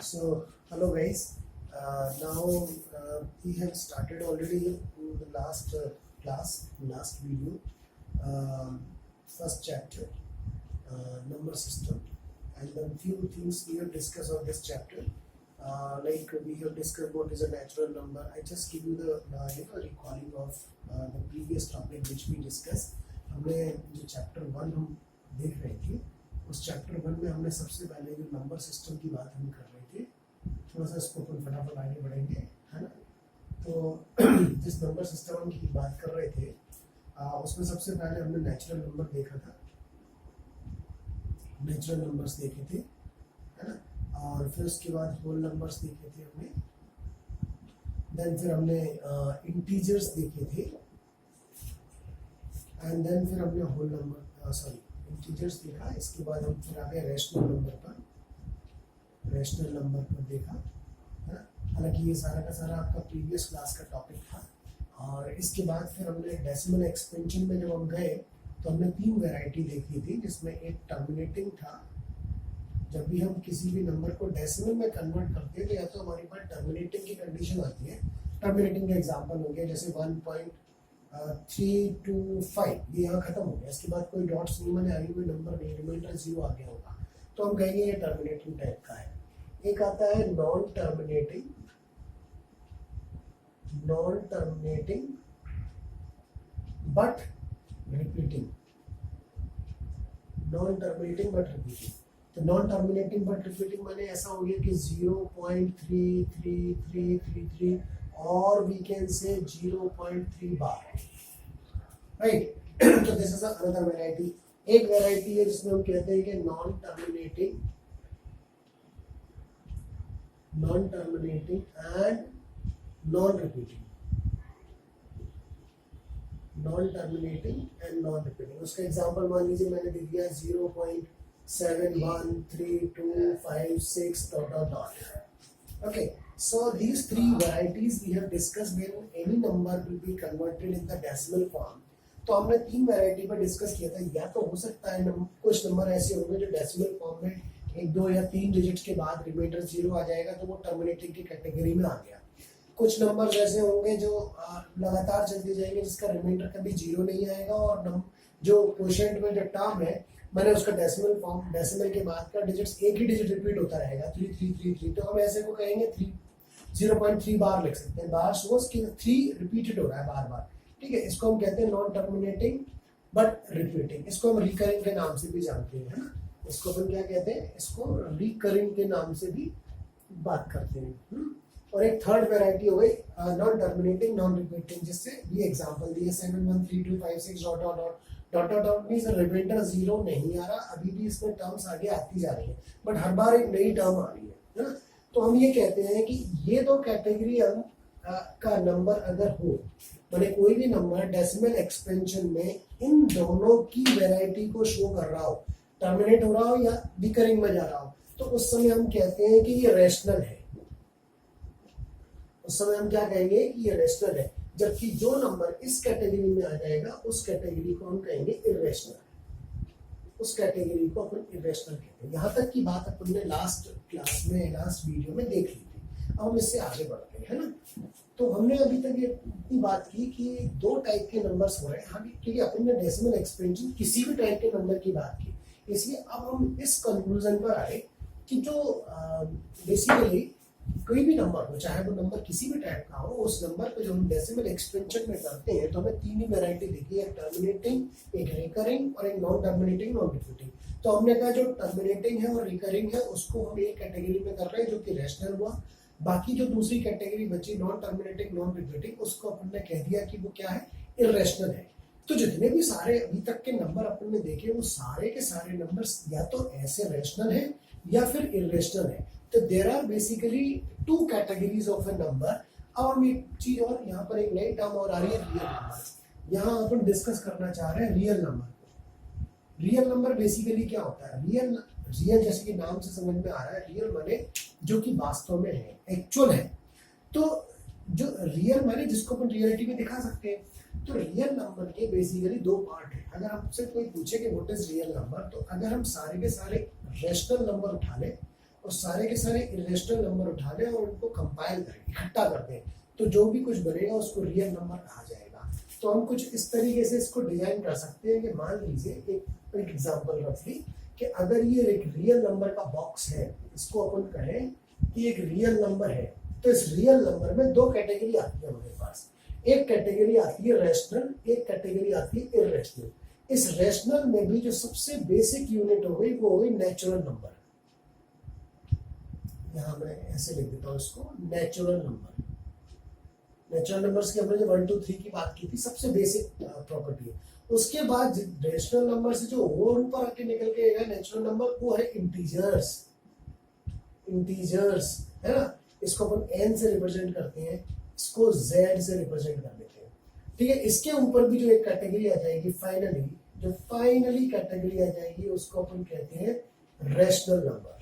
So, hello guys. Now we have started already in the last last video, first chapter, number system, and then few things we have discussed on this chapter. Like we have discussed what is a natural number. I just give you the recalling of the previous topic which we discussed. हमने जो chapter 1 हम देख रहे थे, उस chapter 1 में हमने सबसे पहले जो नंबर सिस्टम की बात हम कर रहे थे, थोड़ा सा इसको अपन फटाफट आगे बढ़ेंगे, है ना। तो जिस नंबर सिस्टम की बात कर रहे थे उसमें सबसे पहले हमने नेचुरल नंबर देखा था, नेचुरल नंबर्स देखे थे, है ना। और फिर उसके बाद होल नंबर्स देखे थे हमने, देन फिर हमने इंटीजर्स देखे थे, एंड देन फिर हमने होल नंबर इंटीजर्स देखा। इसके बाद हम फिर आ गए रैशनल नंबर पर देखा, है ना। हालांकि ये सारा का सारा आपका प्रीवियस क्लास का टॉपिक था। और इसके बाद फिर हमने डेसिमल एक्सपेंशन में जब हम गए तो हमने 3 वैरायटी देखी थी, जिसमें एक टर्मिनेटिंग था। जब भी हम किसी भी नंबर को डेसिमल में कन्वर्ट करते हैं तो या तो हमारे पास टर्मिनेटिंग की कंडीशन आती है। टर्मिनेटिंग का एग्जांपल हो गया जैसे 1.325, ये यहाँ खत्म हो गया, इसके बाद कोई डॉट्स नहीं बने, आगे कोई नंबर नहीं, रिमाइंडर 0 आ गया होगा, तो हम कहेंगे ये टर्मिनेटिंग टाइप का है। एक आता है नॉन टर्मिनेटिंग बट रिपीटिंग, तो नॉन टर्मिनेटिंग बट रिपीटिंग माने ऐसा हो गया कि 0.3333 और we can say 0.3 bar, right. तो दिस इज अनदर वैरायटी। एक वैरायटी है जिसमें हम कहते हैं कि non terminating and non repeating, उसका एग्जांपल मान लीजिए मैंने दे दिया 0.713256 dot. Okay, so these 3 varieties we have discussed when any number will be converted in the decimal form. तो हमने 3 वैरायटी पर डिस्कस किया था। या तो हो सकता है कुछ नंबर ऐसे होंगे जो डेसिमल फॉर्म में 1, 2 या 3 डिजिट्स के बाद रिमाइंडर 0 आ जाएगा, तो वो टर्मिनेटिंग की कैटेगरी में आ गया। कुछ नंबर ऐसे होंगे जो लगातार चलते जाएंगे, जिसका रिमाइंडर कभी 0 नहीं आएगा, और जो क्वोशिएंट में जो टर्म है मैंने उसका डेसिमल के बाद का डिजिट्स एक ही डिजिट रिपीट होता रहेगा, 3333, तो हम ऐसे को कहेंगे 0.3 बार लिख सकते हैं। बार सोच कि 3 रिपीटेड हो रहा है बार बार, ठीक है। इसको हम कहते हैं नॉन टर्मिनेटिंग बट रिपीटिंग। इसको हम रिकरिंग के नाम से भी जानते हैं, है ना। इसको अपन क्या कहते हैं, इसको रिकरिंग के नाम से भी बात करते हैं। और एक थर्ड वैरायटी हो गई नॉन टर्मिनेटिंग नॉन रिपीटिंग, जिससे भी एग्जांपल दिए 713256 डॉट मींस रिमाइंडर 0 नहीं आ रहा, अभी भी इसमें टर्म्स आगे आती जा रही है, बट हर बार एक नई टर्म आ रही है ना। तो हम ये कहते हैं कि ये 2 कैटेगरी का नंबर अगर हो, मैंने कोई भी नंबर डेसिमल एक्सपेंशन में इन दोनों की वैरायटी को शो कर रहा हो, टर्मिनेट हो रहा हो या रिकरिंग में जा रहा हो, तो उस समय हम कहते हैं कि ये रैशनल है। उस समय हम क्या कहेंगे कि ये रैशनल है। जबकि जो नंबर इस कैटेगरी में आ जाएगा उस कैटेगरी को हम कहेंगे इर्रेशनल, उस कैटेगरी को अपन इर्रेशनल कहते हैं। यहाँ तक की बात अपन ने लास्ट क्लास में, लास्ट वीडियो में देख ली थी। अब हम इससे आगे बढ़ते हैं, है ना। तो हमने अभी तक ये इतनी बात की कि 2 टाइप के नंबर्स हो रहे हैं, हाँ, क्योंकि अपन ने डेसिमल एक्सपेंशन किसी भी टाइप के नंबर की बात की, इसलिए अब हम इस कंक्लूजन पर आए कि जो बेसिकली कोई भी नंबर हो, चाहे वो नंबर किसी भी टाइप का हो, उस नंबर पे जो हम डेसिमल एक्सपेंशन में करते हैं तो हमें 3 ही वैरायटी दिखी, एक टर्मिनेटिंग, एक रिकरिंग और एक नॉन टर्मिनेटिंग नॉन रिपीटिंग। तो हमने कहा जो टर्मिनेटिंग है और रिकरिंग है उसको हम एक कैटेगरी में कर रहे हैं जो कि रैशनल हुआ। बाकी जो दूसरी कैटेगरी बची नॉन टर्मिनेटिंग नॉन रिपीटिंग, उसको अपन ने कह दिया कि वो क्या है, इर्रेशनल है। तो जितने भी सारे अभी तक के नंबर अपन ने देखे वो सारे के सारे नंबर्स या तो ऐसे रैशनल है या फिर इर्रेशनल है। तो there are basically 2 categories of a number. अब हम एक चीज और, यहाँ पर एक नई टर्म और आ रही है, रियल नंबर। यहाँ अपन डिस्कस करना चाह रहे हैं real number. Real number basically क्या होता है, रियल जैसे कि नाम से समझ में आ रहा है, रियल माने जो कि वास्तव में है, एक्चुअल है। तो जो रियल माने जिसको अपन रियलिटी में दिखा सकते हैं, तो रियल नंबर के बेसिकली दो पार्ट है। अगर हमसे कोई पूछे कि व्हाट इज रियल नंबर, तो अगर हम सारे के सारे रेशनल नंबर उठा लें और सारे के सारे इरेशनल नंबर उठा लें और उनको कंपाइल करें, इकट्ठा कर दें, तो जो भी कुछ बनेगा उसको रियल नंबर कहा जाएगा। तो हम कुछ इस तरीके से इसको डिजाइन कर सकते हैं कि मान लीजिए एक एग्जांपल रफली कि अगर ये एक रियल नंबर का बॉक्स है, इसको अपन कहें कि एक रियल नंबर है, तो इस रियल नंबर में दो कैटेगरी आती है हमारे पास। एक कैटेगरी आती है रैशनल, एक कैटेगरी आती है इरेशनल। इस रैशनल में भी जो सबसे बेसिक यूनिट हो गई वो हो गई नेचुरल नंबर। यहाँ मैं ऐसे लिख देता हूँ इसको, नेचुरल नंबर। नेचुरल नंबर्स की हमने जो 1 2 3 की बात की थी, सबसे बेसिक प्रॉपर्टी है। उसके बाद रेशनल नंबर से जो और ऊपर आके निकल के आएगा नेचुरल नंबर, वो है इंटीजर्स। इंटीजर्स है ना, इसको अपन n से रिप्रेजेंट करते हैं, इसको z से रिप्रेजेंट कर देते हैं। ठीक है, इसके ऊपर भी जो एक कैटेगरी आ जाएगी फाइनली, जो फाइनली कैटेगरी आ जाएगी उसको अपन कहते हैं रैशनल नंबर।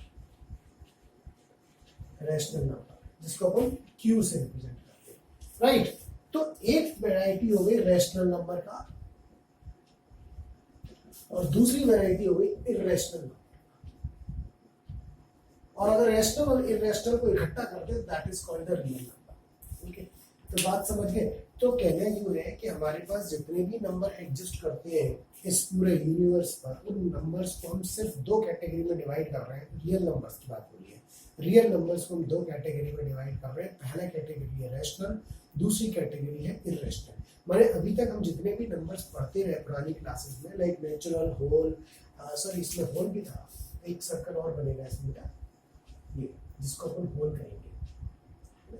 रैशनल नंबर जिसको अपन q से रिप्रेजेंट करते हैं, राइट। तो एक वैरायटी हो गई रैशनल नंबर का और दूसरी वैरायटी हो गई इरेशनल नंबर। और अगर रैशनल और इरेशनल को इकट्ठा करते हैं that is called the real number. Okay, तो बात समझ गए। तो कहना यूं है कि हमारे पास जितने भी नंबर एग्जिस्ट करते हैं इस पूरे यूनिवर्स पर, उन नंबर्स को हम सिर्फ दो कैटेगरी में डिवाइड कर रहे हैं। रियल नंबर्स की बात हो रही है, रियल नंबर्स को हम दो कैटेगरी में डिवाइड कर रहे हैं। पहला कैटेगरी है रैशनल, दूसरी कैटेगरी है इरेशनल। मैंने अभी तक हम जितने भी नंबर्स पढ़ते रहे पुरानी क्लासेस में, लाइक नेचुरल, होल, सॉरी इसमें होल भी था, एक सर्कल और बनेगा इसमें का, ये जिसको अपन होल कहेंगे।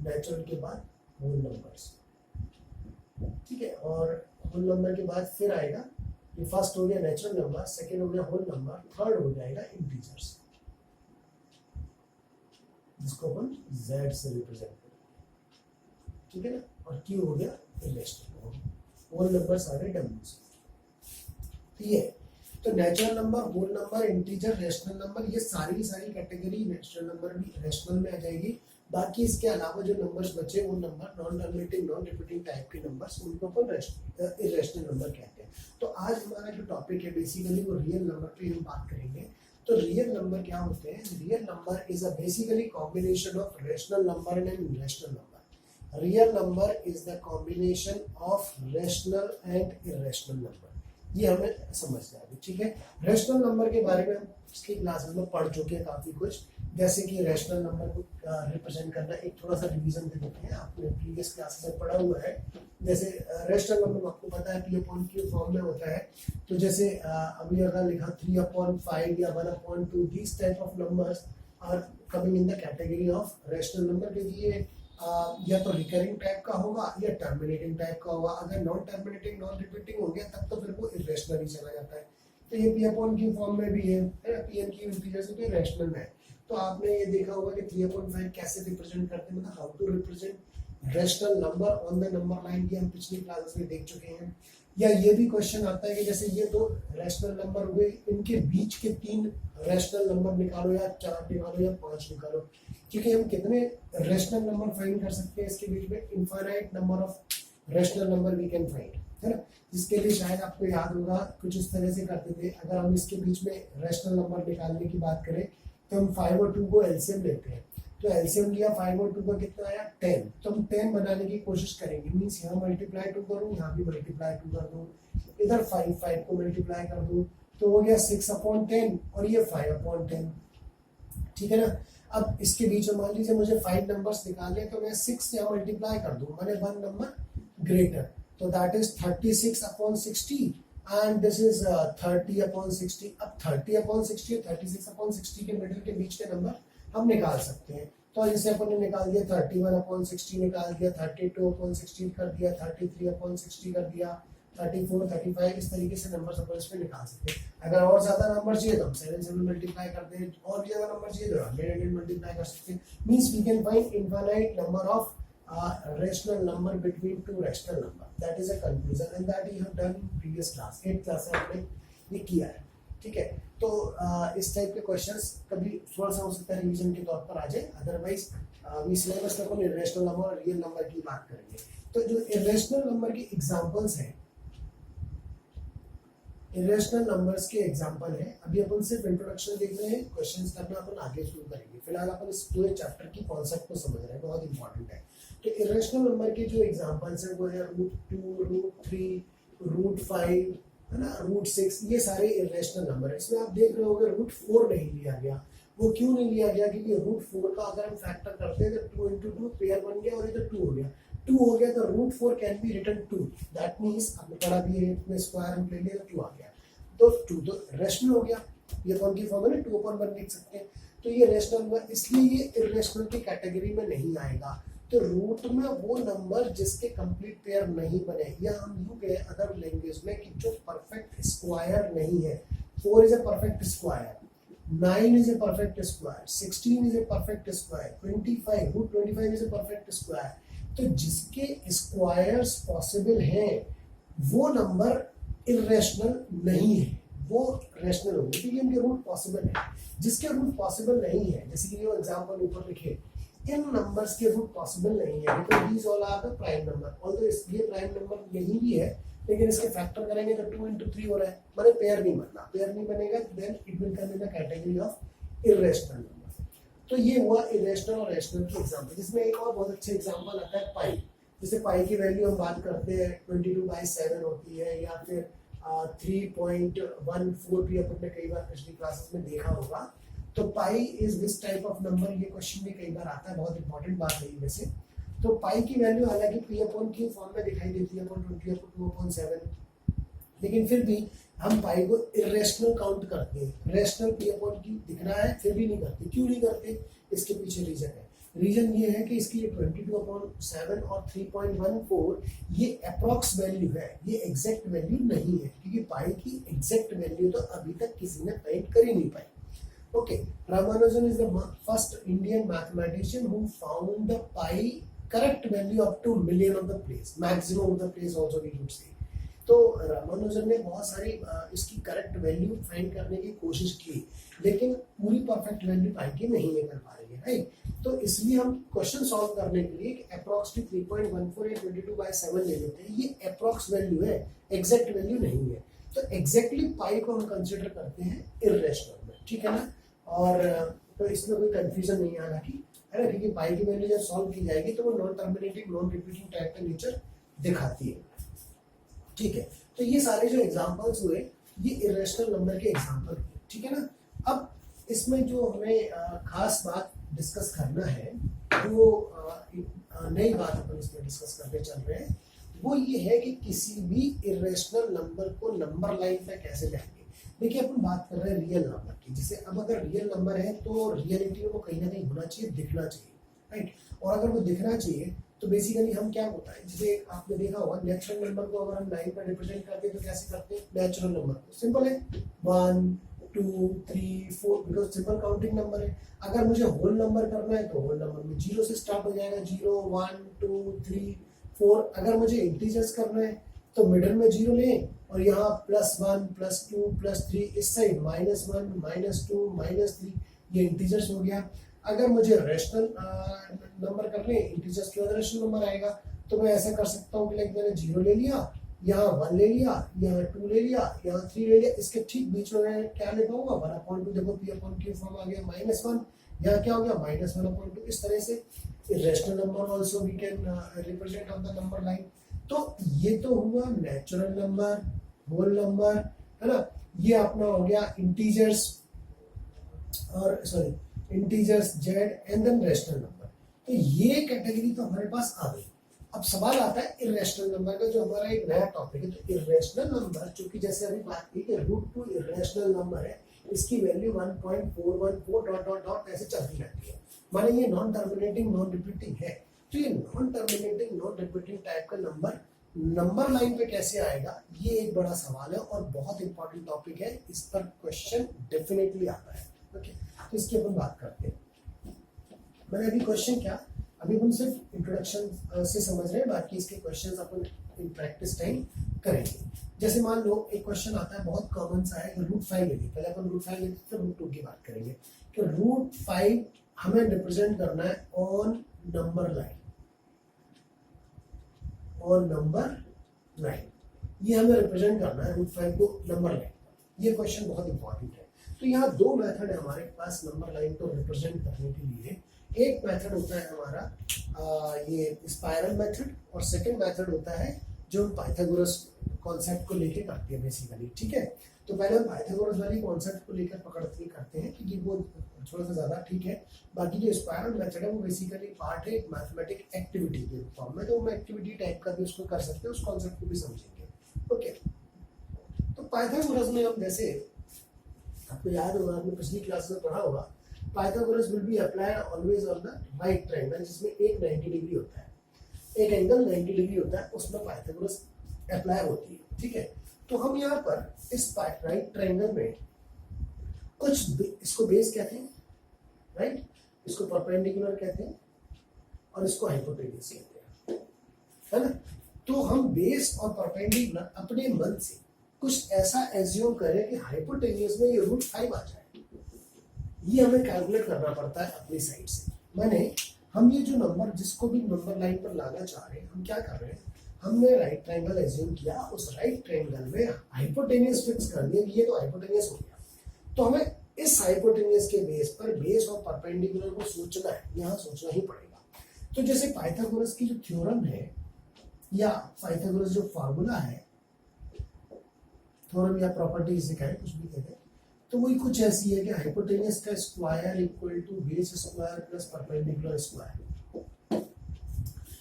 नेचुरल के बाद होल नंबर्स, ठीक है। और होल नंबर के बाद फिर आएगा, ये फर्स्ट हो गया नेचुरल नंबर, सेकेंड हो गया होल नंबर, थर्ड हो जाएगा इंटीजर्स जिसको अपन z से रिप्रेजेंट करेंगे, ठीक है ना। और q हो गया इरेशनल, होल नंबर्स आ गए w से। ठीक है, तो natural number, whole number, integer, rational number, ये सारी सारी कैटेगरी नेचुरल नंबर भी रेशनल में आ जाएगी। बाकी इसके अलावा जो नंबर्स बचे वो number non terminating, non repeating type के नंबर्स, उनको अपन इरेशनल नंबर कहते हैं। तो आज हमारा जो टॉपिक है बेसिकली वो रियल नंबर पे हम बात करेंगे। तो रियल नंबर क्या होते हैं? Real number is a basically combination of rational number and irrational number. Real number is the combination of rational and irrational number, ये हमें समझना है, ठीक है। रेशनल नंबर के बारे में हम पिछली क्लासेस में पढ़ चुके हैं काफी कुछ, जैसे कि रेशनल नंबर को रिप्रेजेंट करना। एक थोड़ा सा रिवीजन दे देते हैं, आपने प्रीवियस क्लासेस में पढ़ा हुआ है। जैसे रेशनल नंबर आपको पता है p/q फॉर्म में होता है। तो जैसे अभी अगर लिखा 3/5 या 1/2, this type of numbers are coming in the category of rational number, क्योंकि ये या तो रिकरिंग टाइप का होगा या टर्मिनेटिंग टाइप का होगा। अगर नॉन टर्मिनेटिंग, नॉन रिपीटिंग हो गया तब तो फिर वो इरेशनल ही चला जाता है। तो ये p/q फॉर्म में भी है, p/q इंटीजर से तो रेशनल में है। तो आपने ये देखा होगा कि 3/5 कैसे रिप्रेजेंट करते हैं, मतलब how to represent rational number on the number line, की हम पिछली क्लासेस में देख चुके हैं। या ये भी क्वेश्चन आता है कि जैसे ये दो रेशनल नंबर हुए, इनके बीच के 3 रेशनल नंबर निकालो, या 4 निकालो या 5 निकालो, क्योंकि हम कितने रेशनल नंबर फाइंड कर सकते हैं इसके बीच में? Infinite number of rational number we can find, है ना। जिसके लिए शायद आपको याद होगा कुछ इस तरह से करते थे। अगर हम इसके बीच में रेशनल नंबर निकालने की बात करें तो हम 5 और 2 को एलसीएम लेते हैं। तो एलसीएम लिया 5 और 2 का कितना आया? 10। तो हम 10 बनाने की कोशिश करेंगे, मीन्स यहाँ मल्टीप्लाई 2 करूँ, यहाँ भी मल्टीप्लाई 2 कर दूँ, इधर 5 को मल्टीप्लाई कर दूँ, तो हो गया 6/10 और ये 5/10, ठीक है ना। अब इसके बीच में मान लीजिए मुझे 5 नंबर्स निकालने, तो मैं 6 यहाँ मल्टीप्लाई कर दूँ, मैंने 1 नंबर ग्रेटर, तो that is 36/60 and this is 30/60। अब 30/60 और 36/60 के मिडिल के बीच के नंबर हम निकाल सकते हैं। तो जैसे अपन ने निकाल दिया 31/60 निकाल दिया, 32/60 कर दिया, 33/60 कर दिया, 34, 35, इस तरीके से नंबर अपन इसमें निकाल सकते हैं। अगर और ज्यादा नंबर चाहिए तो हम 7 से मल्टीप्लाई करते हैं, और भी ज्यादा नंबर चाहिए तो 100 मल्टीप्लाई कर सकते हैं। Means we can find infinite number of rational number between 2 rational number. That is a conclusion and that you have done in previous class, 8th class में आपने ये किया है, ठीक है। तो इस टाइप के क्वेश्चंस कभी थोड़ा सा हो सकता है रिवीजन के तौर पर आ जाए, अदरवाइज अभी सिलेबस में अपन इरेशनल नंबर और रियल नंबर की बात करेंगे। तो जो इरेशनल नंबर के एग्जांपल्स हैं, इरेशनल नंबर्स के एग्जांपल है, अभी अपन सिर्फ इंट्रोडक्शन देख रहे हैं, क्वेश्चंस करना अपन आगे शुरू करेंगे। फिलहाल अपन इस पूरे चैप्टर की कॉन्सेप्ट को समझ रहे हैं, बहुत इंपॉर्टेंट है। तो इरेशनल नंबर के जो एग्जांपल्स हैं वो है √2, √3, √5, है ना, √6, ये सारे इरेशनल नंबर है। इसमें आप देख रहे होगे √4 नहीं लिया गया। वो क्यों नहीं लिया गया? क्योंकि √4 का अगर हम फैक्टर करते हैं तो 2 × 2 पेयर बन गया और इधर 2 हो गया, 2 हो गया तो √4 can be written 2, that means आपने पढ़ा भी है इसमें स्क्वायर रूट ले लिया तो 2 आ गया, तो 2 तो रेशनल हो गया। ये कौन की फॉर्म है, 2/1 लिख सकते हैं। तो ये रेशनल हुआ, इसलिए ये इरेशनल की कैटेगरी में नहीं आएगा। तो रूट में वो नंबर जिसके कंप्लीट पेयर नहीं बने, या हम यूं कहें अदर लैंग्वेज में कि जो परफेक्ट स्क्वायर नहीं है। 4 is a perfect square, 9 is a perfect square, 16 is a perfect square, 25 √25 is a perfect square। तो जिसके स्क्वायर्स पॉसिबल हैं वो नंबर इरेशनल नहीं है, वो रेशनल होंगे क्योंकि उनके रूट पॉसिबल है। जिसके रूट पॉसिबल नहीं है, जैसे कि ये एग्जांपल ऊपर लिखे, इन नंबर्स के रूट पॉसिबल नहीं है because these all are the prime number. Although ये प्राइम नंबर नहीं भी है, लेकिन इसके फैक्टर करेंगे तो 2 × 3 हो रहा है, माने पेयर नहीं बनना। पेयर नहीं बनेगा then it will come in the category of irrational number. तो ये हुआ इरेशनल और रेशनल के एग्जांपल। जिसमें एक और बहुत अच्छा एग्जांपल आता है पाई। जैसे पाई की वैल्यू हम बात करते हैं 22/7 होती है, या फिर 3.14 भी अपन ने कई बार पिछली क्लासेस में देखा होगा। तो pi is this type of number, ये क्वेश्चन में कई बार आता है, बहुत इंपॉर्टेंट बात है वैसे। तो पाई की वैल्यू हालांकि P/Q फॉर्म में दिखाई देती है 20/2/7, लेकिन फिर भी हम पाई को इरेशनल काउंट करते हैं। रेशनल P/Q दिख रहा है फिर भी नहीं करते। क्यों नहीं करते? इसके पीछे रीजन है। रीजन ये है कि इसकी 22/7 और 3.14 ये अप्रॉक्स वैल्यू है, ये एग्जैक्ट वैल्यू नहीं है, क्योंकि पाई की एग्जैक्ट वैल्यू तो अभी तक किसी ने फाइंड कर ही नहीं पाई। Okay, Ramanujan is the first Indian mathematician who found the pi correct value up to million of the place, maximum of the place also we would say। तो रामानुजन ने बहुत सारी इसकी करेक्ट वैल्यू फाइंड करने की कोशिश की, लेकिन पूरी परफेक्ट वैल्यू पाई की नहीं निकल पा रही है, राइट। तो इसलिए हम क्वेश्चन सॉल्व करने के लिए अप्रॉक्सिमेटली 3.14 या 22/7 ले लेते हैं। ये अप्रॉक्स वैल्यू है, एग्जैक्ट वैल्यू नहीं है। तो एग्जैक्टली पाई को हम कंसिडर करते हैं इरेशनल में, ठीक है ना। और तो इसमें कोई कंफ्यूजन नहीं आना की, है ना, क्योंकि पाई की वैल्यू जब सॉल्व की जाएगी तो वो non terminating non repeating type का नेचर दिखाती है, ठीक है। तो ये सारे जो एग्जांपल्स हुए ये इरेशनल नंबर के एग्जांपल हुए, ठीक है ना। अब इसमें जो हमें खास बात डिस्कस करना है, वो नई बात अपन इसमें डिस्कस करने चल रहे हैं, वो ये है कि किसी भी इरेशनल नंबर को नंबर लाइन पे कैसे लाएंगे। देखिए अपन बात कर रहे हैं रियल नंबर की। जैसे अब अगर रियल नंबर है तो रियलिटी में वो कहीं ना कहीं होना चाहिए, दिखना चाहिए, राइट। और अगर वो दिखना चाहिए तो बेसिकली हम क्या होता है, जैसे आपने देखा होगा नेचुरल नंबर को अगर हम लाइन पर रिप्रेजेंट करते हैं तो कैसे करते हैं। नेचुरल नंबर को सिंपल है 1 2 3 4, बिकॉज सिंपल काउंटिंग नंबर है। अगर मुझे होल नंबर करना है तो होल नंबर में 0 से स्टार्ट हो जाएगा, 0 1 2 3 4। अगर मुझे इंटीजर्स करना है तो मिडिल में 0 लें और यहाँ +1 +2 +3, इस साइड -1 -2 -3, ये इंटीजर्स हो गया। अगर मुझे रेशनल नंबर करने, इंटीजर्स के बाद रेशनल नंबर आएगा, तो मैं ऐसा कर सकता हूँ कि लाइक मैंने 0 ले लिया, यहाँ 1 ले लिया, यहाँ 2 ले लिया, यहाँ 3 ले लिया। इसके ठीक बीच में मैं क्या लिखा होगा 1/2, देखो P/Q फॉर्म आ गया -1, यहाँ क्या हो गया -1/2। इस तरह से rational number also we can represent on the number line. तो ये तो हुआ नेचुरल नंबर, होल नंबर, है ना। ये अपना हो गया इंटीजर्स और sorry integers Z and then rational number. तो ये कैटेगरी तो हमारे पास आ गई। अब सवाल आता है इरेशनल नंबर का, जो हमारा एक नया टॉपिक है। तो इरेशनल नंबर, चूंकि जैसे अभी बात की कि √2 इरेशनल नंबर है, इसकी वैल्यू 1.414 डॉट डॉट डॉट ऐसे चलती रहती है, माने ये नॉन टर्मिनेटिंग नॉन रिपीटिंग है। तो ये non terminating non repeating type का नंबर लाइन पे कैसे आएगा, ये एक बड़ा सवाल है और बहुत इंपॉर्टेंट टॉपिक है। इस पर क्वेश्चन डेफिनेटली आता है, ओके। तो इसकी अपन बात करते हैं। मैंने अभी क्वेश्चन क्या, अभी हम सिर्फ इंट्रोडक्शन से समझ रहे हैं, बाकी इसके questions upon in practice time करेंगे। जैसे मान लो एक क्वेश्चन आता है बहुत कॉमन सा है, √5 ले लीजिए, पहले अपन √5 लेते फिर √2 की बात करेंगे कि √5 हमें रिप्रेजेंट करना है on number line, on number line, ये हमें रिप्रेजेंट करना है √5 को नंबर लाइन। ये क्वेश्चन बहुत इंपॉर्टेंट है। तो यहाँ दो मेथड है हमारे पास नंबर लाइन को रिप्रेजेंट करने के लिए। एक मेथड होता है हमारा ये स्पाइरल मेथड, और सेकंड मेथड होता है जो पाइथागोरस कॉन्सेप्ट को लेके करते हैं बेसिकली, ठीक है। तो पहले हम पाइथागोरस वाली कॉन्सेप्ट को लेकर करते हैं क्योंकि वो थोड़ा सा ज़्यादा ठीक है। बाकी जो स्पाइरल मेथड है वो बेसिकली पार्ट है मैथमेटिक एक्टिविटी के फॉर्म में, तो हम एक्टिविटी टाइप का भी उसको कर सकते हैं, उस कॉन्सेप्ट को भी समझेंगे। ओके, तो पाइथागोरस में हम जैसे आपको याद होगा, आपने पिछली क्लास में पढ़ा होगा, Pythagoras will be applied always on the right triangle, जिसमें एक 90 डिग्री होता है, एक एंगल 90 डिग्री होता है, उसमें पाइथागोरस अप्लाई होती है, ठीक है। तो हम यहाँ पर इस राइट ट्रायंगल में कुछ इसको बेस कहते हैं, राइट, इसको परपेंडिकुलर कहते हैं और इसको हाइपोटेन्यूज कहते हैं, है ना। तो हम बेस और परपेंडिकुलर अपने मन से कुछ ऐसा एज्यूम करें कि हाइपोटेन्यूज में ये √5 आ जाए, ये हमें कैलकुलेट करना पड़ता है अपनी साइड से। माने हम ये जो नंबर जिसको भी नंबर लाइन पर लाना चाह रहे हैं, हम क्या कर रहे हैं, हमने राइट ट्रायंगल एज्यूम किया, उस राइट ट्रायंगल में हाइपोटेन्यूज फिक्स कर दिया, ये तो हाइपोटेन्यूज हो गया। तो हमें इस हाइपोटेन्यूज के बेस पर बेस और परपेंडिकुलर को सोचना है, यहाँ सोचना ही पड़ेगा। तो जैसे पाइथागोरस की जो थ्योरम है या पाइथागोरस जो फार्मूला है, थ्योरम या प्रॉपर्टी इसे कहें, कुछ भी कहते हैं, तो वही कुछ ऐसी है कि हाइपोटेन्यूज का square equal to base square plus perpendicular square.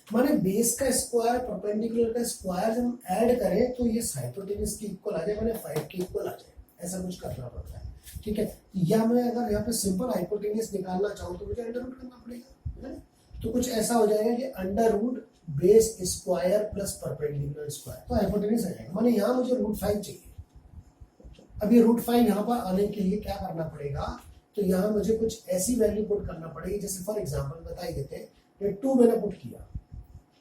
माने बेस का स्क्वायर परपेंडिकुलर का स्क्वायर जब हम ऐड करें तो ये हाइपोटेन्यूज के इक्वल आ जाए, माने 5 के इक्वल आ जाए, ऐसा कुछ करना पड़ता है, ठीक है। या मैं अगर यहाँ पे सिंपल हाइपोटेन्यूज निकालना चाहूँ तो मुझे अंडर रूट करना पड़ेगा, है ना। तो कुछ ऐसा हो जाएगा कि under root base square plus perpendicular square, तो हाइपोटेन्यूज आ जाएगा। माने यहाँ मुझे √5 चाहिए। अब ये √5 यहाँ पर आने के लिए क्या करना पड़ेगा, तो यहाँ मुझे कुछ ऐसी वैल्यू पुट करना पड़ेगी, जैसे फॉर एग्जांपल बताई देते हैं, ये 2 मैंने पुट किया,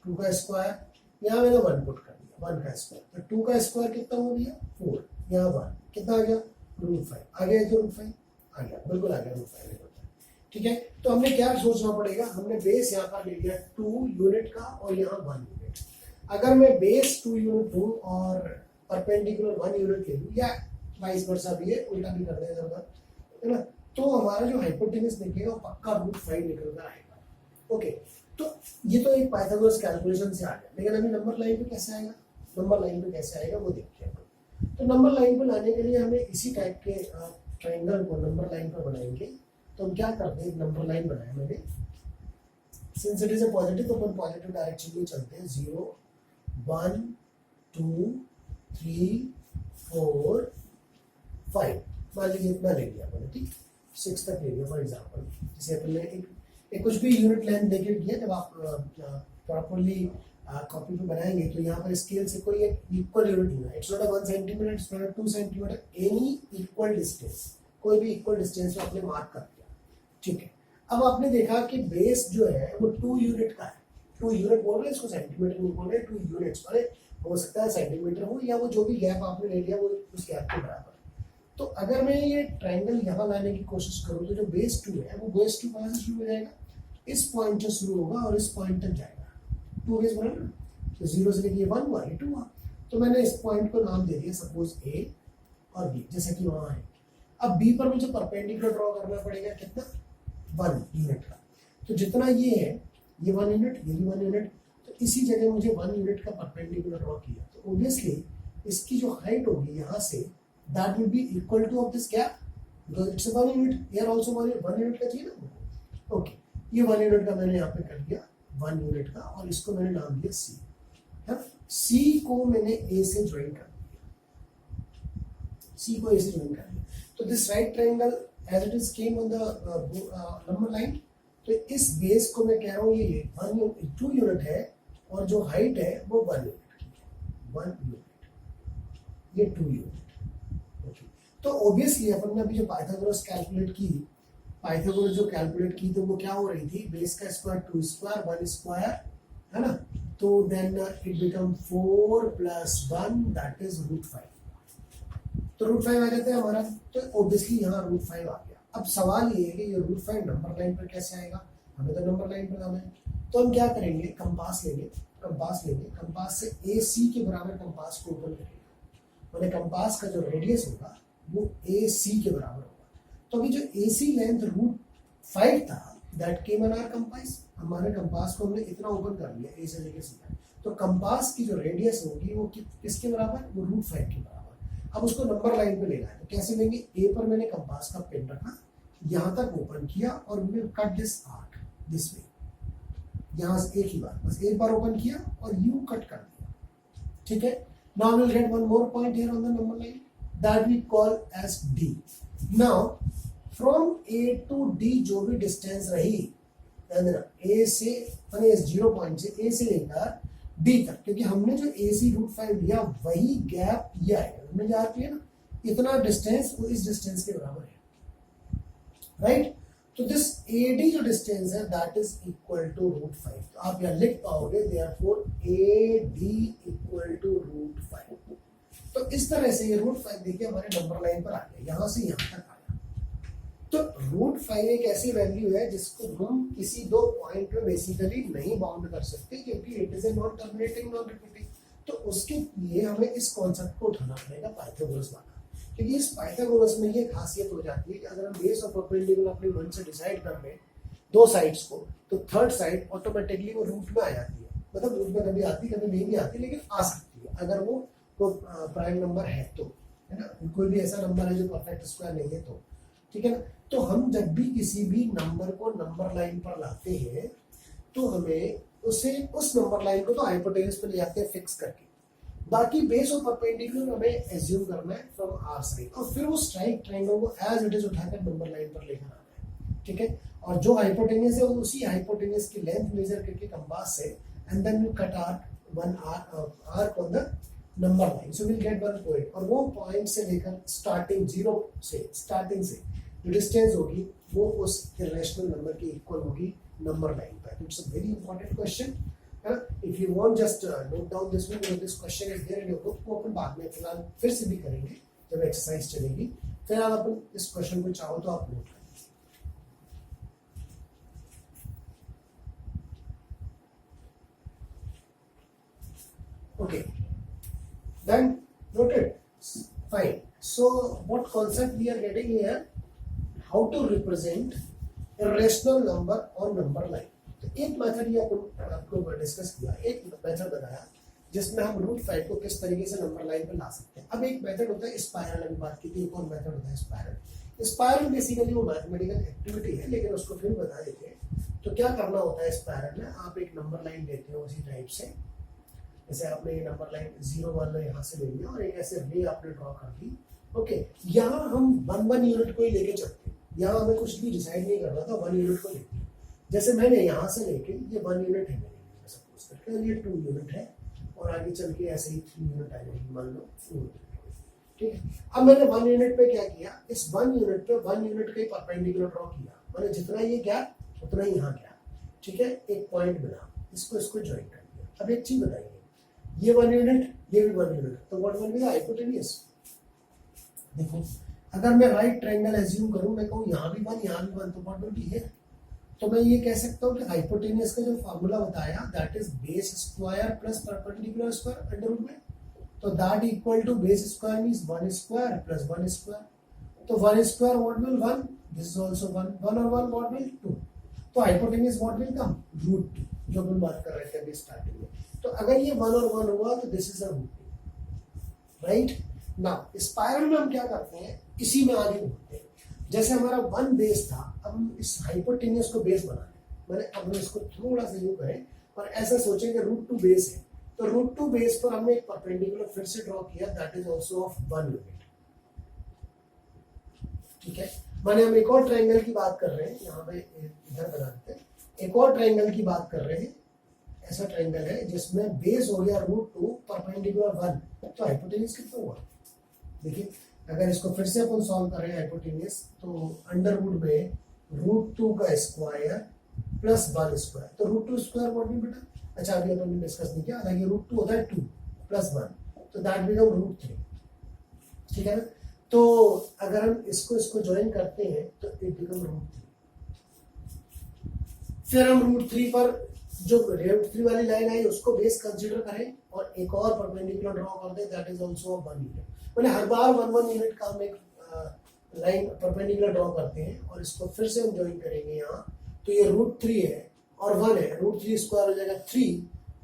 2 का स्क्वायर, यहाँ मैंने 1 पुट कर दिया, 1 का स्क्वायर, तो 2 का स्क्वायर कितना हो गया 4, यहाँ 1 कितना आ गया √5 आ गया, जो √5 आ गया, बिल्कुल आ गया √5, ठीक है। तो हमने क्या सोचना पड़ेगा, हमने बेस यहाँ पर ले लिया 2 यूनिट का और यहाँ 1 यूनिट। अगर मैं बेस 2 यूनिट लूँ और परपेंडिकुलर 1 यूनिट ले लूँ, या वाइस वर्सा भी है, उल्टा भी कर देगा, है ना, तो हमारा जो हाइपोटेन्यूज निकलेगा वो पक्का √5 निकल कर आएगा। ओके, तो ये तो एक पाइथागोरस कैलकुलेशन से आ गया, लेकिन अभी नंबर लाइन पे कैसे आएगा, नंबर लाइन पे कैसे आएगा वो देखते हैं। तो नंबर लाइन पे लाने के लिए हमें इसी टाइप के ट्रायंगल को नंबर लाइन पर बनाएंगे। तो हम क्या करते हैं, एक नंबर लाइन बनाया मैंने, since it is a positive तो अपन पॉजिटिव डायरेक्शन में चलते हैं, 0 1 2 3 4 5, मान लीजिए इतना ले लिया मैंने, ठीक, 6 तक ले लिया फॉर एग्जांपल। जैसे अपन ने एक कुछ भी यूनिट लेंथ देके किया, जब आप प्रॉपर्ली कॉपी पे बनाएंगे तो यहाँ पर स्केल से कोई एक इक्वल यूनिट लेना है, it's not 1 centimetre, it's not 2 centimetre, any equal distance, कोई भी इक्वल डिस्टेंस में आपने मार्क कर दिया, ठीक है। अब आपने देखा कि बेस जो है वो 2 यूनिट का है, 2 यूनिट बोल रहे हैं इसको, सेंटीमीटर नहीं बोल रहे, 2 यूनिट्स, अरे हो सकता है सेंटीमीटर हो या वो जो भी गैप आपने ले लिया वो उस गैप के बराबर। तो अगर मैं ये ट्रायंगल यहाँ लाने की कोशिश करूँ तो जो बेस 2 है वो बेस 2 कहाँ से शुरू हो जाएगा, इस पॉइंट से शुरू होगा और इस पॉइंट तक जाएगा, 2 बेस बना ना, तो 0 से लेके 1 हुआ, 2 हुआ। तो मैंने इस पॉइंट को नाम दे दिया सपोज A और B, जैसे कि वहाँ है। अब B पर मुझे परपेंडिकुलर ड्रॉ करना पड़ेगा, कितना 1 यूनिट का, तो जितना ये है ये 1 यूनिट, ये भी 1 यूनिट, तो इसी जगह मुझे 1 यूनिट का परपेंडिकुलर ड्रॉ किया, तो ऑब्वियसली इसकी जो हाइट होगी यहाँ से that will be equal to of this gap because it's a 1 unit, here also 1 unit का चाहिए ना। ओके, ये 1 यूनिट का मैंने यहाँ पे कर दिया 1 यूनिट का, और इसको मैंने नाम दिया C, है, C को मैंने A से ज्वाइन कर दिया, C को A से ज्वाइन कर दिया। तो this right triangle as it is came on the number line, तो इस बेस को मैं कह रहा हूँ ये 2 यूनिट है और जो हाइट है वो 1 यूनिट, ये 2 यूनिट। तो ऑब्वियसली अपन ने अभी जो पाइथागोरस कैलकुलेट की, पाइथागोरस जो कैलकुलेट की, तो वो क्या हो रही थी, बेस का स्क्वायर 2 स्क्वायर 1 स्क्वायर, है ना, तो then it become 4 + 1 that is √5। तो √5 आ जाता है हमारा, तो ऑब्वियसली यहाँ √5 आ गया। अब सवाल ये है कि ये √5 नंबर लाइन पर कैसे आएगा, हमें तो नंबर लाइन पर जाना है। तो हम क्या करेंगे, कंपास लेंगे, कंपास से AC के बराबर कंपास को ओपन करेंगे, मैंने कंपास का जो रेडियस होगा वो AC के बराबर होगा। तो अभी जो AC लेंथ √5 था that came in our compass, हमारे कंपास को हमने इतना ओपन कर लिया A से लेकर C तक, तो कंपास की जो रेडियस होगी वो किसके बराबर, वो √5 के बराबर। अब उसको नंबर लाइन पे लेना है, तो कैसे लेंगे, A पर मैंने कंपास का पेन रखा, यहाँ तक ओपन किया और we will cut this arc this way, यहाँ से एक ही बार, बस एक बार ओपन किया और यू कट कर दिया, ठीक है। Now we will get one more point here on the number line that we call as D। Now from A to D जो भी डिस्टेंस रही, A से मैंने इस 0 पॉइंट से A से लेकर D तक, क्योंकि हमने जो AC √5 लिया वही गैप ये आएगा, हमने याद किया ना, इतना डिस्टेंस वो इस डिस्टेंस के बराबर है, राइट। तो दिस AD जो डिस्टेंस है दैट इज इक्वल टू √5। तो आप यहाँ लिख पाओगे देयरफॉर AD इक्वल टू √5। तो इस तरह से ये √5 देखिए हमारे नंबर लाइन पर आ गया, यहाँ से यहाँ तक आया। तो √5 एक ऐसी वैल्यू है जिसको हम किसी दो पॉइंट में बेसिकली नहीं बाउंड कर सकते, क्योंकि it is a non terminating non repeating. तो उसके लिए हमें इस कॉन्सेप्ट को उठाना पड़ेगा पाइथागोरस वाला, क्योंकि इस पाइथागोरस में ये खासियत हो जाती है कि अगर हम बेस और परपेंडिकुलर अपने मन से डिसाइड कर लें दो साइड्स को, तो थर्ड साइड ऑटोमेटिकली वो रूट में आ जाती है, मतलब रूट में कभी आती कभी नहीं भी आती, लेकिन आ सकती है अगर वो प्राइम नंबर है तो, है ना। कोई भी ऐसा नंबर है जो परफेक्ट स्क्वायर नहीं है तो, ठीक है ना। तो हम जब भी किसी भी नंबर को नंबर लाइन पर लाते हैं तो हमें उसे उस नंबर लाइन को तो हाइपोटेन्यूज पे ले जाते हैं फिक्स करके, बाकी बेस और परपेंडिकुलर हमें एज्यूम करना है फ्रॉम आर साइड, और फिर वो स्ट्राइक ट्रायंगल को एज इट इज उठाकर नंबर लाइन पर लेकर आना है, ठीक है। और जो हाइपोटेन्यूज है उसी हाइपोटेन्यूज की लेंथ मेजर करके कंपास से, and then you cut one arc on the number line, so will get one point, और वो पॉइंट से लेकर स्टार्टिंग से जो डिस्टेंस होगी वो उस इरेशनल नंबर की इक्वल होगी नंबर लाइन पर। It's a very important question, if you want just note down this one, this question is there in your book, को अपन बाद में फिलहाल फिर से भी करेंगे जब एक्सरसाइज चलेगी। फिलहाल अपन इस क्वेश्चन को चाहो तो आप नोट करें। Okay, then noted. Fine. So what concept we are getting here? How to represent irrational number on number line. तो एक मेथड ये आपको डिस्कस किया, एक मेथड बताया जिसमें हम √5 को किस तरीके से नंबर लाइन पे ला सकते हैं। अब एक मेथड होता है स्पाइरल, अभी बात की थी, एक और मेथड होता है स्पाइरल। स्पाइरल बेसिकली वो मैथमेटिकल एक्टिविटी है, लेकिन उसको फिर बता देते हैं। तो क्या करना होता है स्पाइरल में, आप एक नंबर लाइन लेते हो उसी टाइप से, जैसे आपने ये नंबर लाइन 0 1 यहाँ से ले लिया और एक ऐसे रे आपने ड्रॉ कर दी। ओके, यहाँ हम 1 यूनिट को ही लेके चलते हैं, यहाँ हमें कुछ भी डिसाइड नहीं करना था, 1 यूनिट को लेते हैं। जैसे मैंने यहाँ से लेके ये 1 यूनिट है मेरे लिए, सपोज करके ये 2 यूनिट है, और आगे चल के ऐसे ही 3 यूनिट आ जाएगी, मान लो 4 यूनिट, ठीक है। अब मैंने 1 यूनिट पे क्या किया, इस 1 यूनिट पे 1 यूनिट का ही परपेंडिकुलर ड्रॉ किया, मैंने जितना ये गैप उतना ही यहाँ गया, ठीक है। एक पॉइंट बना, इसको ज्वाइन कर दिया। अब एक चीज बताइए, ये 1 यूनिट, ये भी 1 यूनिट, तो what will be the hypotenuse. देखो अगर मैं राइट ट्रायंगल एज्यूम करूं, मैं कहूं यहाँ भी 1 यहाँ भी 1, तो व्हाट विल बी हियर। तो मैं ये कह सकता हूँ कि हाइपोटेन्यूज का जो फार्मूला बताया that is base square plus perpendicular square under root में, तो that equal to base square means 1 square plus 1 square, तो 1 square what will 1, this is also 1 और 1 व्हाट विल 2, तो हाइपोटेन्यूज व्हाट विल कम √2, जो हम बात कर रहे थे अभी स्टार्टिंग में। तो अगर ये 1 और 1 हुआ तो this is a √2, right. Now spiral में हम क्या करते हैं, इसी में आगे बढ़ते हैं। जैसे हमारा 1 बेस था, अब हम इस हाइपोटेन्यूज को बेस बना लें, मैंने अब हम इसको थोड़ा सा यूं करें और ऐसा सोचें कि √2 बेस है, तो √2 बेस पर हमने एक परपेंडिकुलर फिर से ड्रॉ किया that is also of 1 unit, ठीक है। माने हम एक और ट्रायंगल की बात कर रहे हैं, यहाँ पे इधर बना देते हैं, एक और ट्रायंगल की बात कर रहे हैं। ऐसा ट्रायंगल है जिसमें बेस हो गया √2 परपेंडिकुलर 1, तो हाइपोटेन्यूज कितना हुआ देखिए। अगर इसको फिर से अपन सॉल्व करें हाइपोटेन्यूज, तो अंडर रूट में √2 का स्क्वायर प्लस 1 स्क्वायर, तो √2 स्क्वायर व्हाट विल बेटा, अच्छा अभी अपन ने डिस्कस नहीं किया, हालांकि रूट 2 होता है 2 + 1, तो दैट बिकम रूट 3, ठीक है ना। तो अगर हम इसको ज्वाइन करते हैं तो इट बिकम रूट 3। फिर हम रूट 3 पर जो रूट 3 वाली लाइन आई उसको बेस कंसीडर करें और एक और परपेंडिकुलर ड्रॉ कर दें, दैट इज आल्सो 1 यूनिट। मैंने हर बार 1 यूनिट का हम एक लाइन परपेंडिकुलर ड्रॉ करते हैं और इसको फिर से हम ज्वाइन करेंगे यहाँ। तो ये रूट 3 है और 1 है, रूट 3 स्क्वायर हो जाएगा 3,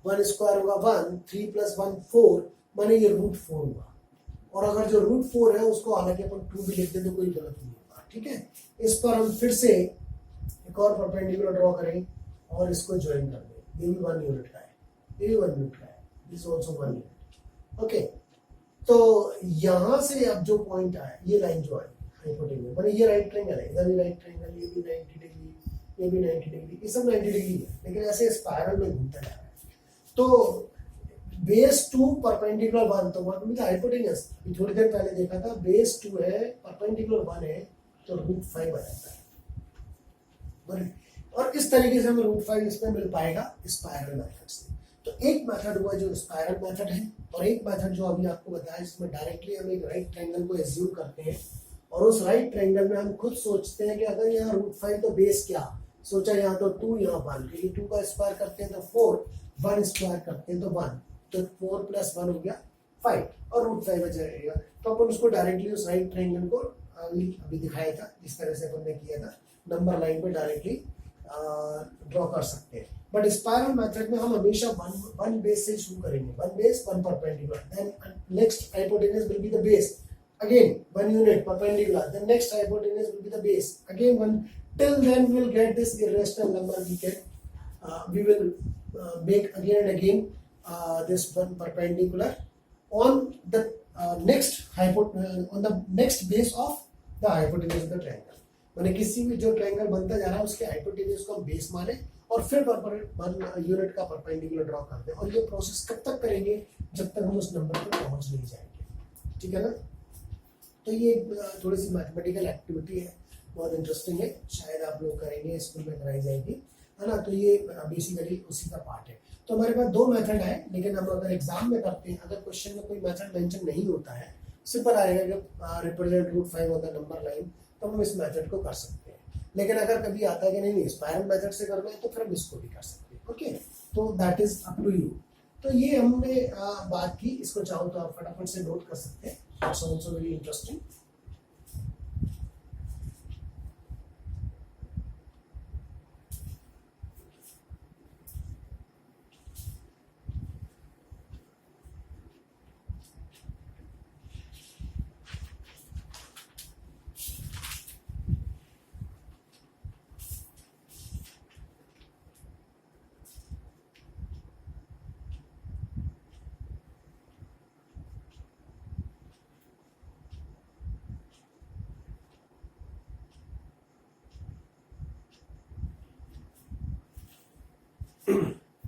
1 स्क्वायर होगा 1, 3 + 1 4, माने ये रूट 4 हुआ। और अगर जो रूट 4 है उसको हालांकि अपन 2 भी लिख दें तो कोई गलत नहीं होगा, ठीक है। इस पर हम फिर से एक और परपेंडिकुलर ड्रॉ करें और इसको ज्वाइन कर दें, ये भी 1 यूनिट का है, ये भी 1 यूनिट का है, दिस आल्सो 1 यूनिट, ओके। तो यहां से अब जो पॉइंट आया, ये लाइन जो आई हाइपोटेन्यूज, माने ये राइट ट्रायंगल है, इधर भी राइट ट्रायंगल, ये भी 90 डिग्री, ये भी 90 डिग्री, ये सब 90 डिग्री है, लेकिन ऐसे स्पाइरल में घूमता जा रहा है। तो बेस 2 परपेंडिकुलर 1, तो 1 में हाइपोटेन्यूज थोड़ी देर पहले देखा था, बेस 2 है परपेंडिकुलर 1 है तो रूट 5 आ जाता है। और इस तरीके से हमें रूट 5 इसमें मिल पाएगा स्पाइरल मेथड से। तो एक मेथड हुआ जो स्पाइरल मेथड है, और एक मेथड जो अभी आपको बताया जिसमें डायरेक्टली हम एक राइट ट्रायंगल को एज्यूम करते हैं और उस राइट ट्रायंगल में हम खुद सोचते हैं कि अगर यहाँ रूट 5 तो बेस क्या, सोचा यहाँ तो 2, यहाँ 1, क्योंकि 2 का स्क्वायर करते हैं तो 4, 1 स्क्वायर करते हैं तो 1, तो 4 + 1 हो गया 5 और रूट 5 बचा रहेगा। तो अपन उसको डायरेक्टली उस राइट ट्रायंगल को अभी दिखाया था, जिस तरह से अपन ने किया था, नंबर लाइन पे डायरेक्टली ड्रॉ कर सकते हैं। बट स्पाइरल मेथड में हम हमेशा वन बेस से शुरू करेंगे, 1 base 1 perpendicular, then next hypotenuse will be the base, again 1 unit perpendicular, then next hypotenuse will be the base, again 1, till then we will get this irrational number, we will make again and again this one perpendicular on the on the next base of the hypotenuse of the triangle। माने किसी भी जो triangle बनता जा रहा है उसके hypotenuse को हम बेस माने और फिर 1 यूनिट का परपेंडिकुलर ड्रॉ कर दें, और ये प्रोसेस कब तक करेंगे जब तक हम उस नंबर पर पहुंच नहीं जाएंगे, ठीक है ना। तो ये थोड़ी सी मैथमेटिकल एक्टिविटी है, बहुत इंटरेस्टिंग है, शायद आप लोग करेंगे, स्कूल में कराई जाएगी, है ना। तो ये बेसिकली उसी का पार्ट है। तो हमारे पास 2 मेथड है, लेकिन हम अगर एग्जाम में करते हैं, अगर क्वेश्चन में कोई मेथड मेंशन नहीं होता है, सिंपल आएगा कि represent root 5 on the number line, तो हम इस मेथड को कर सकते हैं। लेकिन अगर कभी आता है कि नहीं स्पाइरल मेथड से करना है तो फिर हम इसको भी कर सकते हैं, ओके। तो that is up to you. तो ये हमने बात की, इसको चाहो तो आप फटाफट से नोट कर सकते हैं, it's also very interesting.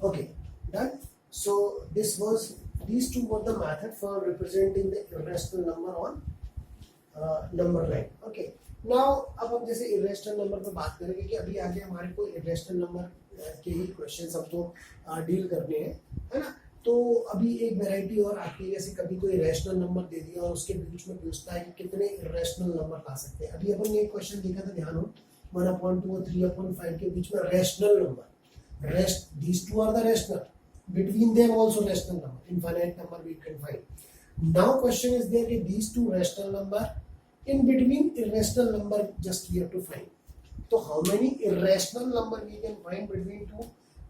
Okay, done. So these two were the method for representing the irrational number on number line. Okay. Now अब हम जैसे irrational number पे बात करेंगे कि अभी आगे हमारे को irrational number के ही क्वेश्चंस हमको डील करने हैं, है ना। तो अभी एक वैरायटी और आती है, जैसे कभी कोई रैशनल नंबर दे दिया और उसके बीच में पूछता है कि कितने इरेशनल नंबर ला सकते हैं। अभी अपन ने एक क्वेश्चन देखा था, ध्यान हो, 1/2 और 3/5 के बीच में rational number, these two are the rational, between them also rational number, infinite number we can find. Now question is there कि these two rational number, in between irrational number just we have to find. So how many irrational number we can find between two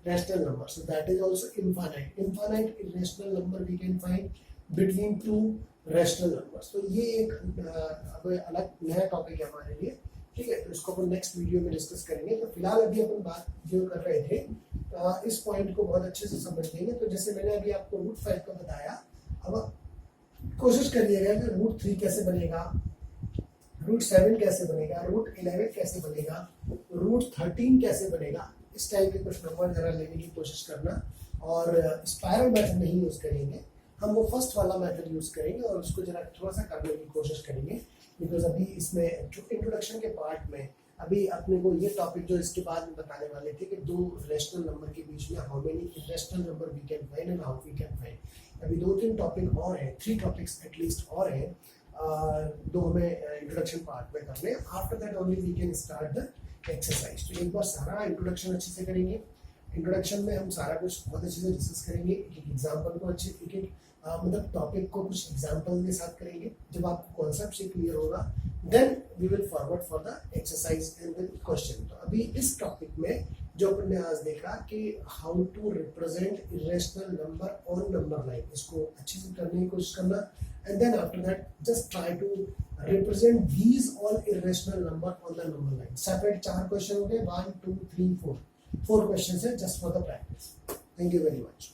rational numbers? So that is also infinite irrational number we can find between two rational numbers. तो ये एक अलग नया topic है हमारे लिए, ठीक है। तो इसको अपन नेक्स्ट वीडियो में डिस्कस करेंगे। तो फिलहाल अभी अपन बात जो कर रहे थे, इस पॉइंट को बहुत अच्छे से समझ लेंगे। तो जैसे मैंने अभी आपको रूट 5 का बताया, अब कोशिश करिएगा कि रूट 3 कैसे बनेगा, रूट 7 कैसे बनेगा, रूट 11 कैसे बनेगा, रूट 13 कैसे बनेगा, इस टाइप के कुछ नंबर जरा लेने की कोशिश करना। और स्पाइरल मेथड नहीं यूज करेंगे, हम वो फर्स्ट वाला मेथड यूज करेंगे और उसको जरा थोड़ा सा करने की कोशिश करेंगे, बिकॉज अभी इसमें जो इंट्रोडक्शन के पार्ट में अभी अपने को ये टॉपिक जो इसके बाद में बताने वाले थे कि दो रेशनल नंबर के बीच में how many irrational number we can find and how we can find. अभी 2-3 टॉपिक और हैं, 3 टॉपिक्स एटलीस्ट और हैं, दो हमें इंट्रोडक्शन पार्ट में करने हैं। After that only we can start the exercise. तो एक बार सारा इंट्रोडक्शन अच्छे से करेंगे। इंट्रोडक्शन में हम सारा कुछ बहुत अच्छे से डिस्कस करेंगे, एक एक एग्जाम्पल को अच्छे एक एक मतलब टॉपिक को कुछ एग्जाम्पल के साथ करेंगे। जब आपको कॉन्सेप्ट से क्लियर होगा then we will forward for the exercise and the question. तो अभी इस टॉपिक में जो अपन ने आज देखा कि how to represent irrational number on number line, इसको अच्छे से करने की कोशिश करना। And then after that just try to represent these all irrational number on the number line. Separate 4 question हो गए, 1 2 3 4 क्वेश्चन है just for the practice. Thank you very much.